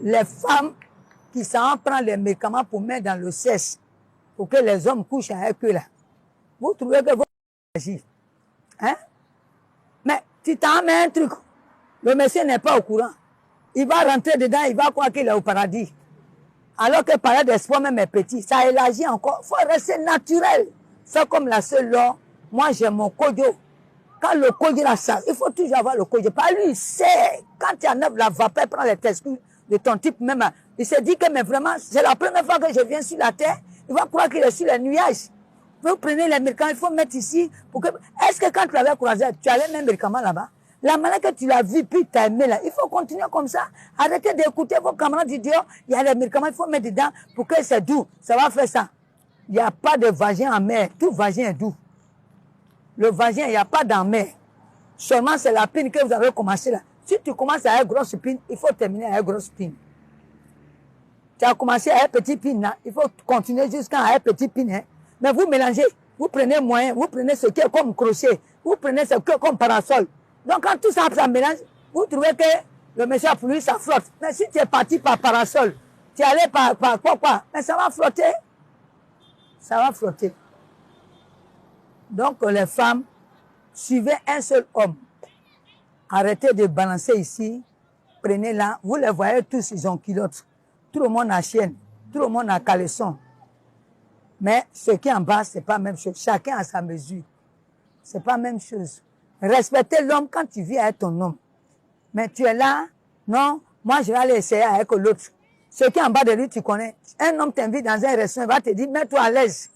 les femmes qui s'en prennent les médicaments pour mettre dans le sexe, pour que les hommes couchent avec eux là. Vous trouvez que vous agissez. Hein? Mais tu t'en mets un truc. Le monsieur n'est pas au courant. Il va rentrer dedans, il va croire qu'il est au paradis. Alors que par d'espoir même est petit, ça élargit encore. Il faut rester naturel. C'est comme la seule loi. Moi, j'ai mon kojo. Quand le kojo là, ça, il faut toujours avoir le kojo. Pas lui, il sait. Quand tu enlèves la vapeur, prend les testicules de ton type même. Il se dit que mais vraiment, c'est la première fois que je viens sur la terre. Il va croire qu'il est sur les nuages. Vous prenez les médicaments, il faut mettre ici. Pour que... Est-ce que quand tu avais croisé, tu as les mêmes médicaments là-bas? La manière que tu l'as vu, puis tu as aimé là, il faut continuer comme ça. Arrêtez d'écouter vos camarades idiots. Il y a les médicaments, il faut mettre dedans pour que c'est doux. Ça va faire ça. Il n'y a pas de vagin en mer. Tout vagin est doux. Le vagin, il n'y a pas d'en mer. Seulement, c'est la pine que vous avez commencé là. Si tu commences à une grosse pine, il faut terminer à une grosse pine. Tu as commencé à une petite pine là, il faut continuer jusqu'à une petite pine. Hein. Mais vous mélangez, vous prenez moyen, vous prenez ce qui est comme crochet, vous prenez ce qui est comme parasol. Donc quand tout ça, ça mélange, vous trouvez que le monsieur pour lui, ça flotte. Mais si tu es parti par parasol, tu es allé par quoi, mais ça va flotter. Ça va flotter. Donc les femmes, suivez un seul homme. Arrêtez de balancer ici, prenez là, vous les voyez tous, ils ont culottes. Tout le monde a chienne, tout le monde a caleçon. Mais ce qui est en bas, c'est pas la même chose. Chacun a sa mesure. C'est pas la même chose. Respectez l'homme quand tu vis avec ton homme. Mais tu es là, non, moi je vais aller essayer avec l'autre. Ce qui est en bas de lui, tu connais. Un homme t'invite dans un restaurant, il va te dire, mets-toi à l'aise.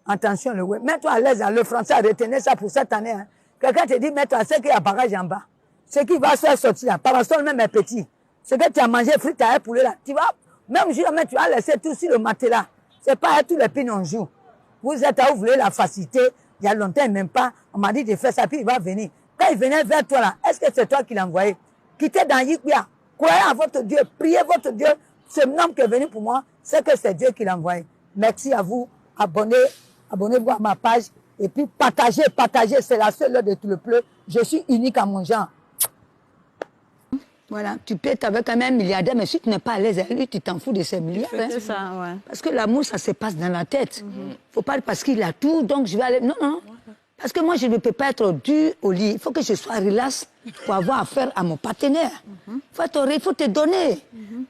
Attention, le ouais. Mets-toi à l'aise. Le français a retenu ça pour cette année. Hein. Quelqu'un te dit, mets-toi, c'est qu'il y a bagage en bas. Ce qui va se faire sortir là, parasol même est petit. Ce que tu as mangé, frites avec poulet là, tu vas, même jamais tu vas laisser tout sur le matelas. C'est pas à tous les pins on joue. Vous êtes à où vous voulez la facilité. Il y a longtemps, même pas. On m'a dit de faire ça, puis il va venir. Quand il venait vers toi là, est-ce que c'est toi qui l'as envoyé? Quittez dans Yikbia. Croyez en votre Dieu. Priez votre Dieu. Ce nom qui est venu pour moi, c'est que c'est Dieu qui l'a envoyé. Merci à vous. Abonnez-vous à ma page. Et puis partagez. C'est la seule heure de tout le pleu. Je suis unique à mon genre. Voilà, tu peux être avec un même milliardaire, mais si tu n'es pas à l'aise avec lui, tu t'en fous de ces milliards. Hein. C'est ça, ouais. Parce que l'amour, ça se passe dans la tête. Faut pas parce qu'il a tout, donc je vais aller... Non, non. Parce que moi, je ne peux pas être dur au lit. Il faut que je sois relax pour avoir affaire à mon partenaire. Il faut te donner.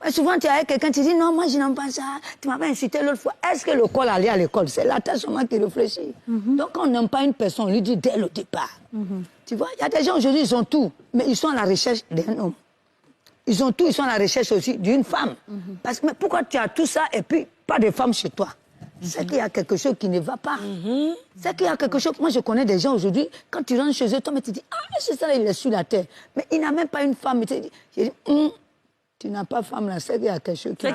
Mais souvent, tu es avec quelqu'un, tu dis, non, moi, je n'aime pas ça. Tu m'avais incité l'autre fois. Est-ce que le col allait à l'école? C'est la tête seulement qui réfléchit. Donc, on n'aime pas une personne, on lui dit dès le départ. Tu vois, il y a des gens aujourd'hui, ils ont tout, mais ils sont à la recherche d'un homme. Ils ont tout, ils sont à la recherche aussi d'une femme. Parce que mais pourquoi tu as tout ça et puis pas de femme chez toi? C'est qu'il y a quelque chose qui ne va pas. C'est qu'il y a quelque chose... Moi, je connais des gens aujourd'hui, quand tu rentres chez eux, toi, tu dis, ah, c'est ça, il est sur la terre. Mais il n'a même pas une femme. Je dis, tu n'as pas femme là, c'est qu'il y a quelque chose qui...